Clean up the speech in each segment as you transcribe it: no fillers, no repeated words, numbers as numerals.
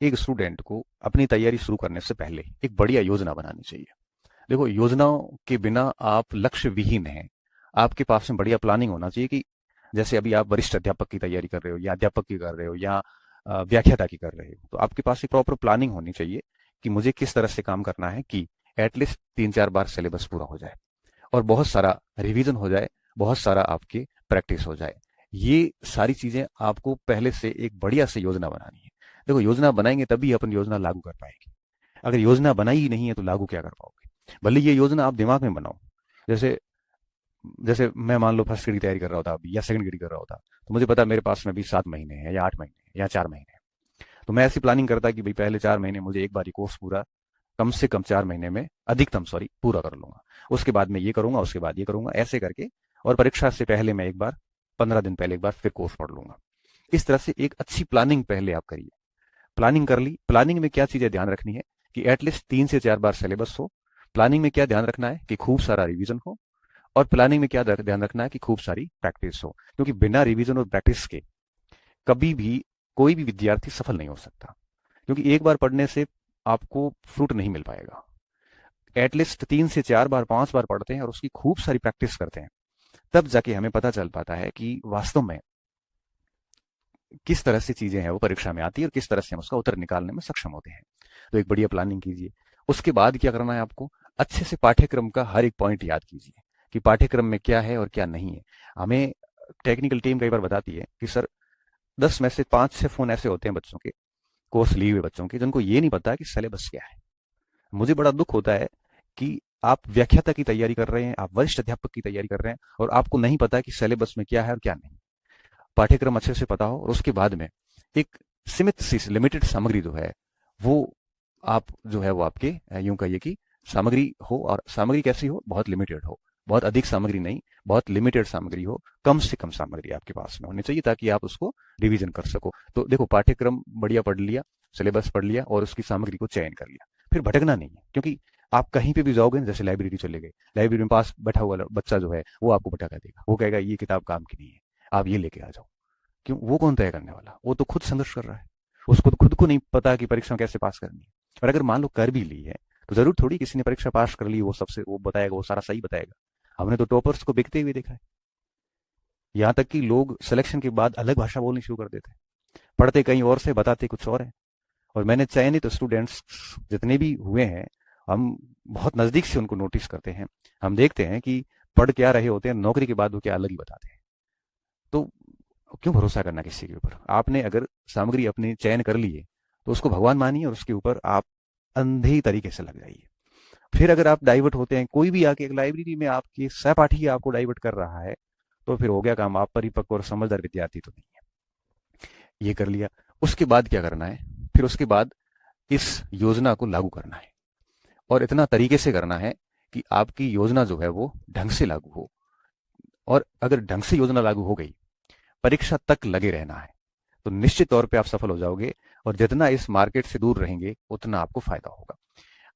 एक स्टूडेंट को अपनी तैयारी शुरू करने से पहले एक बढ़िया योजना बनानी चाहिए। देखो, योजनाओं के बिना आप लक्ष्य विहीन हैं। आपके पास में बढ़िया प्लानिंग होना चाहिए कि जैसे अभी आप वरिष्ठ अध्यापक की तैयारी कर रहे हो या अध्यापक की कर रहे हो या व्याख्याता की कर रहे हो, तो आपके पास एक प्रॉपर प्लानिंग होनी चाहिए कि मुझे किस तरह से काम करना है कि एटलीस्ट 3-4 बार सिलेबस पूरा हो जाए और बहुत सारा रिवीजन हो जाए, बहुत सारा आपकी प्रैक्टिस हो जाए। ये सारी चीजें आपको पहले से एक बढ़िया से योजना बनानी है। देखो, योजना बनाएंगे तभी अपन योजना लागू कर पाएंगे। अगर योजना बनाई ही नहीं है तो लागू क्या कर पाओगे? भले ये योजना आप दिमाग में बनाओ। जैसे जैसे मैं मान लो फर्स्ट ग्रेड की तैयारी कर रहा होता अभी या सेकंड ग्रेड की कर रहा होता, तो मुझे पता मेरे पास में अभी 7 महीने हैं या 8 महीने हैं या 4 महीने हैं। तो मैं ऐसी प्लानिंग करता कि भाई पहले 4 महीने मुझे एक बार ये कोर्स पूरा कम से कम 4 महीने में अधिकतम पूरा कर लूंगा। उसके बाद मैं ये करूंगा, उसके बाद ये करूंगा, ऐसे करके। और परीक्षा से पहले मैं एक बार 15 दिन पहले एक बार फिर कोर्स पढ़ लूंगा। इस तरह से एक अच्छी प्लानिंग पहले आप करिए। प्लानिंग कर ली। प्लानिंग में क्या चीजें ध्यान रखनी है कि एटलीस्ट 3 से 4 बार सिलेबस हो। प्लानिंग में क्या ध्यान रखना है कि खूब सारा रिवीजन हो। और प्लानिंग में क्या ध्यान रखना है कि खूब सारी प्रैक्टिस हो, क्योंकि बिना रिवीजन और प्रैक्टिस के कभी भी कोई भी विद्यार्थी सफल नहीं हो सकता। क्योंकि एक बार पढ़ने से आपको फ्रूट नहीं मिल पाएगा। एटलीस्ट 3 से 4 बार 5 बार पढ़ते हैं और उसकी खूब सारी प्रैक्टिस करते हैं, तब जाके हमें पता चल पाता है कि वास्तव में किस तरह से चीजें हैं वो परीक्षा में आती है और किस तरह से हम उसका उत्तर निकालने में सक्षम होते हैं। तो एक बढ़िया प्लानिंग कीजिए। उसके बाद क्या करना है आपको? अच्छे से पाठ्यक्रम का हर एक पॉइंट याद कीजिए कि पाठ्यक्रम में क्या है और क्या नहीं है। हमें टेक्निकल टीम कई बार बताती है कि सर 10 में से 5-6 फोन ऐसे होते हैं बच्चों के, कोर्स लिए हुए बच्चों के, जिनको ये नहीं पता कि सिलेबस क्या है। मुझे बड़ा दुख होता है कि आप व्याख्याता की तैयारी कर रहे हैं, आप वरिष्ठ अध्यापक की तैयारी कर रहे हैं और आपको नहीं पता कि सिलेबस में क्या है और क्या नहीं। पाठ्यक्रम अच्छे से पता हो और उसके बाद में एक सीमित सी लिमिटेड सामग्री जो है वो आप जो है वो आपके यूं कहिए कि सामग्री हो। और सामग्री कैसी हो? बहुत लिमिटेड हो। बहुत अधिक सामग्री नहीं, बहुत लिमिटेड सामग्री हो। कम से कम सामग्री आपके पास में होनी चाहिए ताकि आप उसको रिवीजन कर सको। तो देखो, पाठ्यक्रम बढ़िया पढ़ लिया, सिलेबस पढ़ लिया और उसकी सामग्री को चयन कर लिया, फिर भटकना नहीं है। क्योंकि आप कहीं पे भी जाओगे, जैसे लाइब्रेरी चले गए, लाइब्रेरी में पास बैठा हुआ बच्चा जो है वो आपको भटका देगा। वो कहेगा ये किताब काम की नहीं है, आप ये लेके आ जाओ। क्यों? वो कौन तय करने वाला? वो तो खुद संघर्ष कर रहा है। उसको तो खुद को नहीं पता कि परीक्षा कैसे पास करनी है। और अगर मान लो कर भी ली है तो जरूर थोड़ी किसी ने परीक्षा पास कर ली वो सबसे वो बताएगा, वो सारा सही बताएगा। हमने तो टॉपर्स को बिकते हुए देखा है। यहाँ तक कि लोग सिलेक्शन के बाद अलग भाषा बोलनी शुरू कर देते हैं, पढ़ते कहीं और से बताते कुछ और है। और मैंने चयनित स्टूडेंट्स जितने भी हुए हैं, हम बहुत नजदीक से उनको नोटिस करते हैं। हम देखते हैं कि पढ़ क्या रहे होते हैं, नौकरी के बाद वो क्या अलग ही बताते हैं। तो क्यों भरोसा करना किसी के ऊपर? आपने अगर सामग्री अपनी चयन कर ली है तो उसको भगवान मानिए और उसके ऊपर आप अंधे तरीके से लग जाइए। फिर अगर आप डाइवर्ट होते हैं, कोई भी आके एक लाइब्रेरी में आपके सहपाठी आपको डाइवर्ट कर रहा है, तो फिर हो गया काम। आप परिपक्व और समझदार विद्यार्थी तो नहीं है। ये कर लिया। उसके बाद क्या करना है? फिर उसके बाद इस योजना को लागू करना है और इतना तरीके से करना है कि आपकी योजना जो है वो ढंग से लागू हो। और अगर ढंग से योजना लागू हो गई, परीक्षा तक लगे रहना है, तो निश्चित तौर पे आप सफल हो जाओगे। और जितना इस मार्केट से दूर रहेंगे उतना आपको फायदा होगा।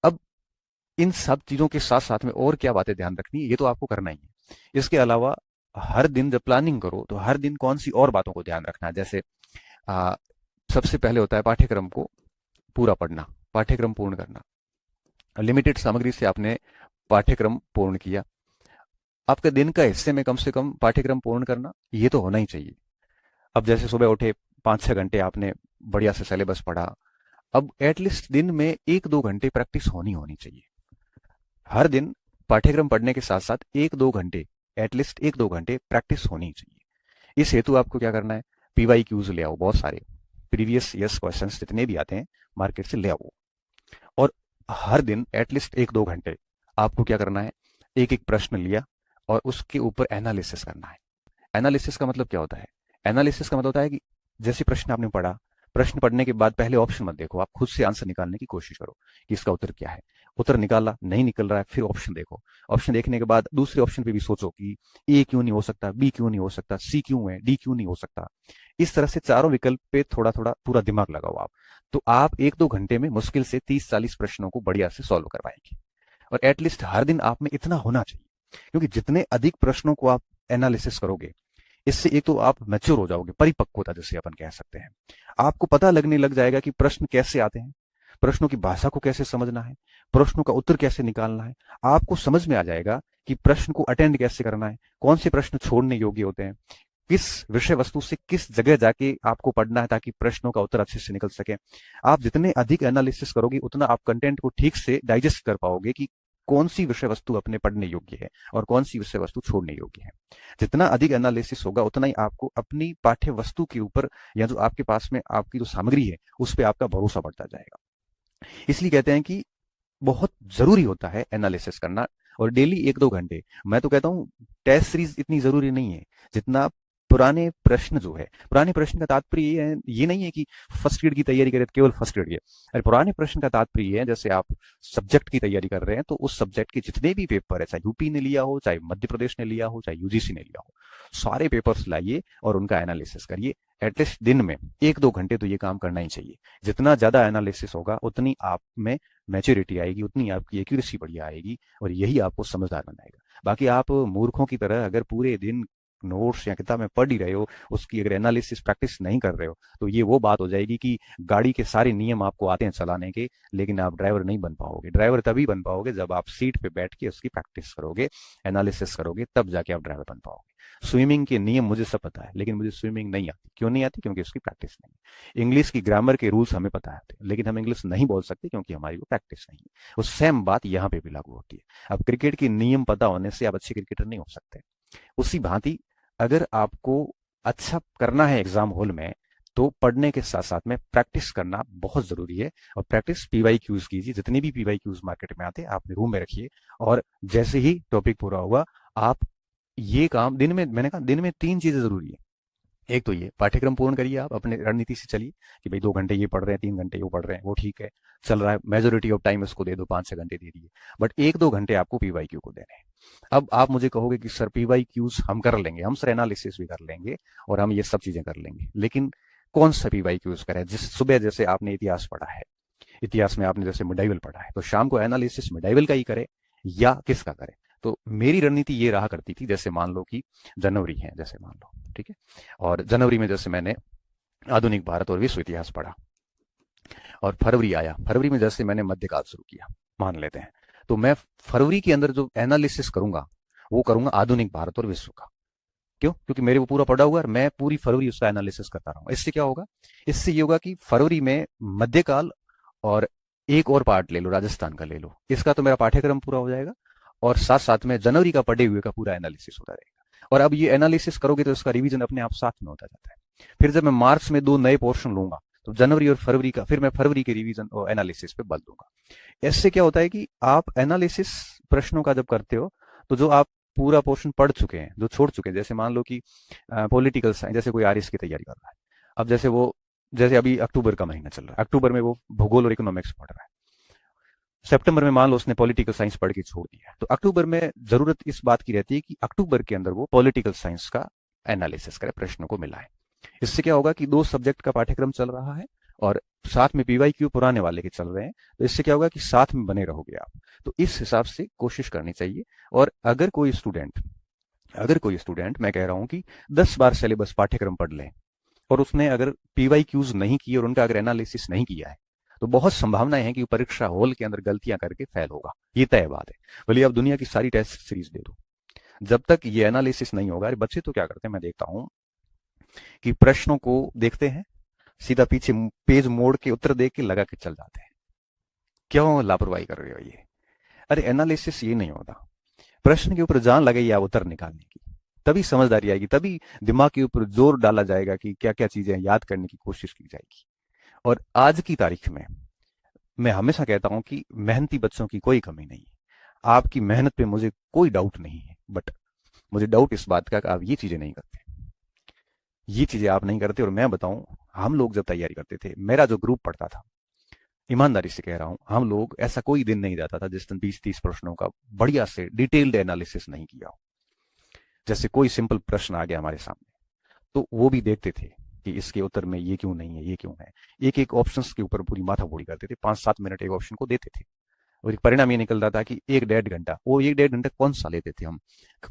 अब इन सब चीजों के साथ साथ में और क्या बातें ध्यान रखनी है, ये तो आपको करना ही है। इसके अलावा हर दिन जब प्लानिंग करो तो हर दिन कौन सी और बातों को ध्यान रखना है। जैसे आ, सबसे पहले होता है पाठ्यक्रम को पूरा पढ़ना, पाठ्यक्रम पूर्ण करना। लिमिटेड सामग्री से आपने पाठ्यक्रम पूर्ण किया, आपके दिन का हिस्से में कम से कम पाठ्यक्रम पूर्ण करना, ये तो होना ही चाहिए। अब जैसे सुबह उठे, 5-6 घंटे आपने बढ़िया से सिलेबस पढ़ा। अब एटलीस्ट दिन में 1-2 घंटे प्रैक्टिस होनी होनी चाहिए। हर दिन पाठ्यक्रम पढ़ने के साथ साथ 1-2 घंटे, एटलीस्ट 1-2 घंटे प्रैक्टिस होनी चाहिए। इस हेतु आपको क्या करना है? पीवाई क्यूज ले आओ, बहुत सारे प्रीवियस यस क्वेश्चन जितने भी आते हैं मार्केट से ले आओ। और हर दिन एटलीस्ट 1-2 घंटे आपको क्या करना है? एक एक प्रश्न लिया और उसके ऊपर एनालिसिस करना है। एनालिसिस का मतलब क्या होता है? एनालिसिस का मतलब होता है कि जैसे प्रश्न आपने पढ़ा, प्रश्न पढ़ने के बाद पहले ऑप्शन मत देखो, आप खुद से आंसर निकालने की कोशिश करो कि इसका उत्तर क्या है। उत्तर निकाला, नहीं निकल रहा है, फिर ऑप्शन देखो। ऑप्शन देखने के बाद दूसरे ऑप्शन पे भी सोचो कि ए क्यों नहीं हो सकता, बी क्यों नहीं हो सकता, सी क्यों है, डी क्यों नहीं हो सकता। इस तरह से चारों विकल्प पे थोड़ा थोड़ा पूरा दिमाग लगाओ आप। तो आप 1-2 घंटे में मुश्किल से 30-40 प्रश्नों को बढ़िया से सॉल्व कर पाएंगे। और एटलीस्ट हर दिन आप में इतना होना चाहिए, क्योंकि जितने अधिक प्रश्नों को आप एनालिसिस करोगे, इससे एक तो आप मैच्योर हो जाओगे, परिपक्वता जिसे अपन कह सकते हैं। आपको पता लगने लग जाएगा कि प्रश्न कैसे आते हैं, प्रश्नों की भाषा को कैसे समझना है, प्रश्नों का उत्तर कैसे निकालना है। आपको समझ में आ जाएगा कि प्रश्न को अटेंड कैसे करना है, कौन से प्रश्न छोड़ने योग्य होते हैं, किस विषय वस्तु से किस जगह जाके आपको पढ़ना है ताकि प्रश्नों का उत्तर अच्छे से निकल सके। आप जितने अधिक एनालिसिस करोगे उतना आप कंटेंट को ठीक से डाइजेस्ट कर पाओगे कि कौन सी विषय वस्तु अपने पढ़ने योग्य है और कौन सी विषय वस्तु छोड़ने योग्य है। जितना अधिक एनालिसिस होगा उतना ही आपको अपनी पाठ्य वस्तु के ऊपर या जो आपके पास में आपकी जो सामग्री है उस पर आपका भरोसा बढ़ता जाएगा। इसलिए कहते हैं कि बहुत जरूरी होता है एनालिसिस करना, और डेली 1-2 घंटे। मैं तो कहता हूं टेस्ट सीरीज इतनी जरूरी नहीं है जितना पुराने प्रश्न जो है। पुराने प्रश्न का तात्पर्य ये नहीं है कि फर्स्ट ग्रेड की तैयारी करें तो केवल फर्स्ट ग्रेड के। अरे पुराने प्रश्न का तात्पर्य है जैसे आप सब्जेक्ट की तैयारी कर रहे हैं तो उस सब्जेक्ट के जितने भी पेपर है, चाहे यूपी ने लिया हो, चाहे मध्य प्रदेश ने लिया हो, चाहे यूजीसी ने लिया हो, सारे पेपर्स लाइए और उनका एनालिसिस करिए। एटलीस्ट दिन में 1-2 घंटे तो ये काम करना ही चाहिए। जितना ज्यादा एनालिसिस होगा उतनी आप में मैच्योरिटी आएगी, उतनी आपकी एक्यूरेसी बढ़िया आएगी और यही आपको समझदार बनाएगा। बाकी आप मूर्खों की तरह अगर पूरे दिन नोट्स या किताब में पढ़ ही रहे हो, उसकी अगर एनालिसिस प्रैक्टिस नहीं कर रहे हो, तो ये वो बात हो जाएगी कि गाड़ी के सारे नियम आपको आते हैं चलाने के, लेकिन आप ड्राइवर नहीं बन पाओगे। ड्राइवर तभी बन पाओगे जब आप सीट पे बैठ के उसकी प्रैक्टिस करोगे, एनालिसिस करोगे, तब जाके आप ड्राइवर बन पाओगे। स्विमिंग के नियम मुझे सब पता है, लेकिन मुझे स्विमिंग नहीं आती। क्यों नहीं आती? क्योंकि उसकी प्रैक्टिस नहीं। इंग्लिश की ग्रामर के रूल्स हमें पता है, लेकिन हम इंग्लिश नहीं बोल सकते क्योंकि हमारी वो प्रैक्टिस नहीं है। वो सेम बात यहाँ पे भी लागू होती है। अब क्रिकेट के नियम पता होने से आप अच्छे क्रिकेटर नहीं हो सकते। उसी भांति अगर आपको अच्छा करना है एग्जाम हॉल में, तो पढ़ने के साथ साथ में प्रैक्टिस करना बहुत जरूरी है। और प्रैक्टिस पीवाई क्यूज कीजिए, जितने भी पीवाई क्यूज मार्केट में आते हैं आप अपने रूम में रखिए, और जैसे ही टॉपिक पूरा होगा आप ये काम दिन में, मैंने कहा दिन में 3 चीजें जरूरी है। एक तो ये पाठ्यक्रम पूर्ण करिए, आप अपने रणनीति से चलिए कि भाई 2 घंटे ये पढ़ रहे हैं, 3 घंटे वो पढ़ रहे हैं, वो ठीक है, चल रहा है। मेजोरिटी ऑफ टाइम उसको दे दो, 5-6 घंटे दे दिए, बट 1-2 घंटे आपको पीवाई क्यू को देने हैं। अब आप मुझे कहोगे कि सर पीवाई क्यूज हम कर लेंगे, हम सर एनालिसिस भी कर लेंगे और हम ये सब चीजें कर लेंगे, लेकिन कौन सा पीवाई क्यूज करें? जिस सुबह जैसे आपने इतिहास पढ़ा है, इतिहास में आपने जैसे मिडाइवल पढ़ा है, तो शाम को एनालिसिस मिडाइवल का ही करे या किसका करे? तो मेरी रणनीति ये रहा करती थी, जैसे मान लो कि जनवरी है, जैसे मान लो, ठीक है, और जनवरी में जैसे मैंने आधुनिक भारत और विश्व इतिहास पढ़ा, और फरवरी आया, फरवरी में जैसे मैंने मध्यकाल शुरू किया मान लेते हैं, तो मैं फरवरी के अंदर जो एनालिसिस करूंगा वो करूंगा आधुनिक भारत और विश्व का। क्यों? क्योंकि मेरे वो पूरा पढ़ा हुआ है, मैं पूरी फरवरी उसका एनालिसिस करता रहूंगा। इससे क्या होगा? इससे ये होगा कि फरवरी में मध्यकाल और एक और पार्ट ले लो, राजस्थान का ले लो, इसका तो मेरा पाठ्यक्रम पूरा हो जाएगा, और साथ साथ में जनवरी का पढ़े हुए का पूरा एनालिसिस होता रहेगा। और अब ये एनालिसिस करोगे तो इसका रिवीजन अपने आप साथ में होता जाता है। फिर जब मैं मार्च में 2 नए पोर्शन लूंगा तो जनवरी और फरवरी का फिर मैं फरवरी के रिवीजन और एनालिसिस पे बल दूंगा। इससे क्या होता है कि आप एनालिसिस प्रश्नों का जब करते हो तो जो आप पूरा पोर्शन पढ़ चुके हैं, जो छोड़ चुके हैं, जैसे मान लो कि पॉलिटिकल साइंस, जैसे कोई आरएस की तैयारी कर रहा है, अब जैसे वो, जैसे अभी अक्टूबर का महीना चल रहा है, अक्टूबर में वो भूगोल और इकोनॉमिक्स पढ़ रहा है, सितंबर में मान लो उसने पॉलिटिकल साइंस पढ़ के छोड़ दिया, तो अक्टूबर में जरूरत इस बात की रहती है कि अक्टूबर के अंदर वो पॉलिटिकल साइंस का एनालिसिस करे, प्रश्नों को मिलाए। इससे क्या होगा कि 2 सब्जेक्ट का पाठ्यक्रम चल रहा है और साथ में पीवाई क्यू पुराने वाले के चल रहे हैं, तो इससे क्या होगा कि साथ में बने रहोगे आप। तो इस हिसाब से कोशिश करनी चाहिए। और अगर कोई स्टूडेंट मैं कह रहा हूं कि 10 बार सिलेबस पाठ्यक्रम पढ़ ले और उसने अगर पीवाई क्यूज नहीं किए और उनका अगर एनालिसिस नहीं किया है, तो बहुत संभावनाएं हैं कि परीक्षा हॉल के अंदर गलतियां करके फेल होगा। ये तय बात है। भले आप दुनिया की सारी टेस्ट सीरीज दे दो, जब तक ये एनालिसिस नहीं होगा। बच्चे तो क्या करते हैं, मैं देखता हूं कि प्रश्नों को देखते हैं, सीधा पीछे पेज मोड़ के उत्तर देख के लगा के चल जाते हैं। क्यों लापरवाही कर रहे हो ये? अरे एनालिसिस ये नहीं होता, प्रश्न के ऊपर जान लगाइए आप उत्तर निकालने की, तभी समझदारी आएगी, तभी दिमाग के ऊपर जोर डाला जाएगा कि क्या क्या चीजें याद करने की कोशिश की जाएगी। और आज की तारीख में मैं हमेशा कहता हूं कि मेहनती बच्चों की कोई कमी नहीं है। आपकी मेहनत पे मुझे कोई डाउट नहीं है, बट मुझे डाउट इस बात का कि आप ये चीजें नहीं करते, ये चीजें आप नहीं करते। और मैं बताऊं, हम लोग जब तैयारी करते थे, मेरा जो ग्रुप पढ़ता था, ईमानदारी से कह रहा हूं, हम लोग ऐसा कोई दिन नहीं जाता था जिस दिन 20-30 प्रश्नों का बढ़िया से डिटेल्ड एनालिसिस नहीं किया हो। जैसे कोई सिंपल प्रश्न आ गया हमारे सामने, तो वो भी देखते थे कि इसके उत्तर में ये क्यों नहीं है, ये क्यों है। एक एक ऑप्शंस के ऊपर पूरी माथा फोड़ी करते थे, 5-7 मिनट एक ऑप्शन को देते थे। और एक परिणाम ये निकलता था कि 1 डेढ़ घंटा, वो 1 डेढ़ घंटा कौन सा लेते थे हम,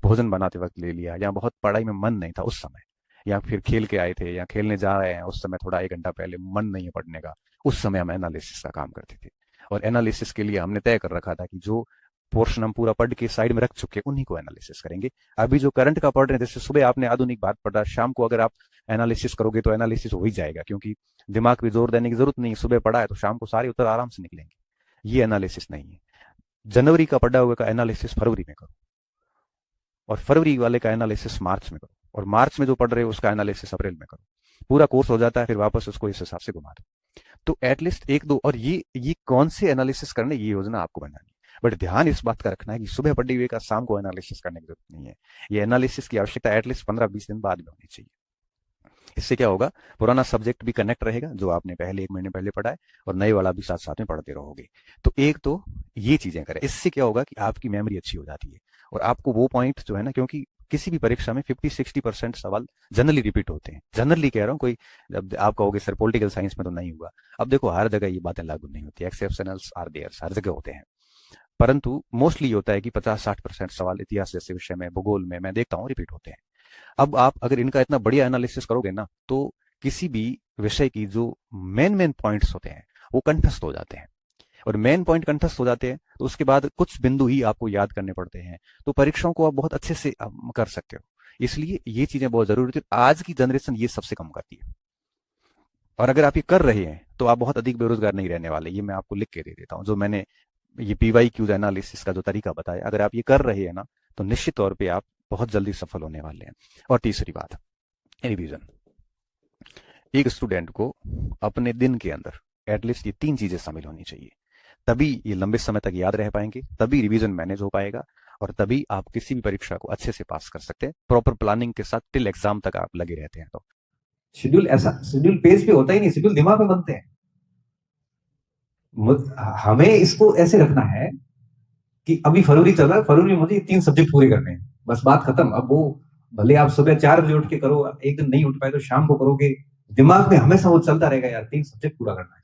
भोजन बनाते वक्त ले लिया, या बहुत पढ़ाई में मन नहीं था उस समय, या फिर खेल के आए थे या खेलने जा रहे हैं उस समय थोड़ा 1 घंटा पहले मन नहीं है पढ़ने का, उस समय हम एनालिसिस का काम करते थे। और एनालिसिस के लिए हमने तय कर रखा था कि जो पोर्शन हम पूरा पढ़ के साइड में रख चुके उन्हीं को एनालिसिस करेंगे। अभी जो करंट का पढ़ रहे हैं, जैसे सुबह आपने आधुनिक बात पढ़ा, शाम को अगर आप एनालिसिस करोगे तो एनालिसिस हो ही जाएगा, क्योंकि दिमाग पे जोर देने की जरूरत नहीं, सुबह पढ़ा है तो शाम को सारे उत्तर आराम से निकलेंगे। ये एनालिसिस नहीं है। जनवरी का पढ़ा हुआ का एनालिसिस फरवरी में करो, और फरवरी वाले का एनालिसिस मार्च में करो, और मार्च में जो पढ़ रहे हो उसका एनालिसिस अप्रैल में करो। पूरा कोर्स हो जाता है, फिर वापस उसको इस हिसाब से घुमा दो। तो एटलीस्ट 1-2, और ये कौन से एनालिसिस करने, ये योजना आपको बनानी। बट ध्यान इस बात का रखना है कि सुबह पढ़ी हुई का शाम को एनालिसिस करने की जरूरत नहीं है। ये एनालिसिस की आवश्यकता एटलीस्ट 15-20 दिन बाद में होनी चाहिए। इससे क्या होगा, पुराना सब्जेक्ट भी कनेक्ट रहेगा जो आपने पहले 1 महीने पहले पढ़ा है, और नए वाला भी साथ साथ में पढ़ते रहोगे। तो एक तो ये चीजें करें। इससे क्या होगा कि आपकी मेमोरी अच्छी हो जाती है, और आपको वो पॉइंट जो है ना, क्योंकि किसी भी परीक्षा में 50-60% सवाल जनरली रिपीट होते हैं। जनरली कह रहा हूँ, कोई जब आप कहोगे सर पॉलिटिकल साइंस में तो नहीं हुआ, अब देखो हर जगह ये बातें लागू नहीं होती, एक्सेप्शनल्स आर देयर, हर जगह होते हैं, परंतु मोस्टली होता है कि 50-60% सवाल इतिहास जैसे विषय में, भूगोल में मैं देखता हूँ रिपीट होते हैं। अब आप अगर इनका इतना बढ़िया एनालिसिस करोगे ना, तो किसी भी विषय की जो मेन पॉइंट्स होते हैं वो कंठस्थ हो जाते हैं, और मेन पॉइंट कंठस्थ हो जाते हैं तो उसके बाद कुछ बिंदु ही आपको याद करने पड़ते हैं, तो परीक्षाओं को आप बहुत अच्छे से कर सकते हो। इसलिए ये चीजें बहुत जरूरी थी। आज की जनरेशन ये सबसे कम करती है, और अगर आप ये कर रहे हैं तो आप बहुत अधिक बेरोजगार नहीं रहने वाले। ये मैं आपको लिख के दे देता हूँ, जो मैंने ये PYQ एनालिसिस का जो तरीका बताया, अगर आप ये कर रहे हैं ना, तो निश्चित तौर पे आप बहुत जल्दी सफल होने वाले हैं। और तीसरी बात, रिवीजन। एक स्टूडेंट को अपने दिन के अंदर एटलीस्ट ये 3 चीजें शामिल होनी चाहिए, तभी ये लंबे समय तक याद रह पाएंगे, तभी रिवीजन मैनेज हो पाएगा, और तभी आप किसी भी परीक्षा को अच्छे से पास कर सकते हैं, प्रॉपर प्लानिंग के साथ टिल एग्जाम तक आप लगे रहते हैं। तो शेड्यूल ऐसा, शेड्यूल पेज पे होता ही नहीं, शेड्यूल दिमाग में बनते हैं। हमें इसको ऐसे रखना है कि अभी फरवरी चल रहा है, फरवरी में मुझे 3 सब्जेक्ट पूरे करने हैं, बस बात खत्म। अब वो भले आप सुबह 4 बजे उठ के करो, एक दिन नहीं उठ पाए तो शाम को करोगे, दिमाग में हमेशा वो चलता रहेगा, यार 3 सब्जेक्ट पूरा करना है।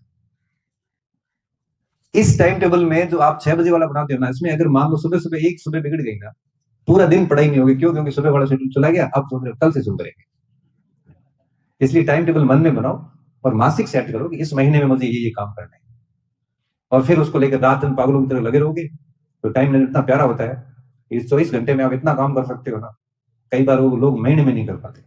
इस टाइम टेबल में जो आप 6 बजे वाला बनाते हो ना, इसमें अगर मान लो सुबह सुबह एक सुबह बिगड़ गई ना, पूरा दिन पढ़ाई नहीं होगी। क्यों? क्योंकि सुबह वाला शेड्यूल चला गया, अब सोच रहे कल से शुरू करेंगे। इसलिए टाइम टेबल मन में बनाओ और मासिक सेट करो कि इस महीने में मुझे ये काम करना है, और फिर उसको लेकर रात दिन पागलों की तरह लगे रहोगे तो टाइम मैनेजमेंट इतना प्यारा होता है। इस 24 घंटे में आप इतना काम कर सकते हो ना, कई बार वो लोग महीने में नहीं कर पाते।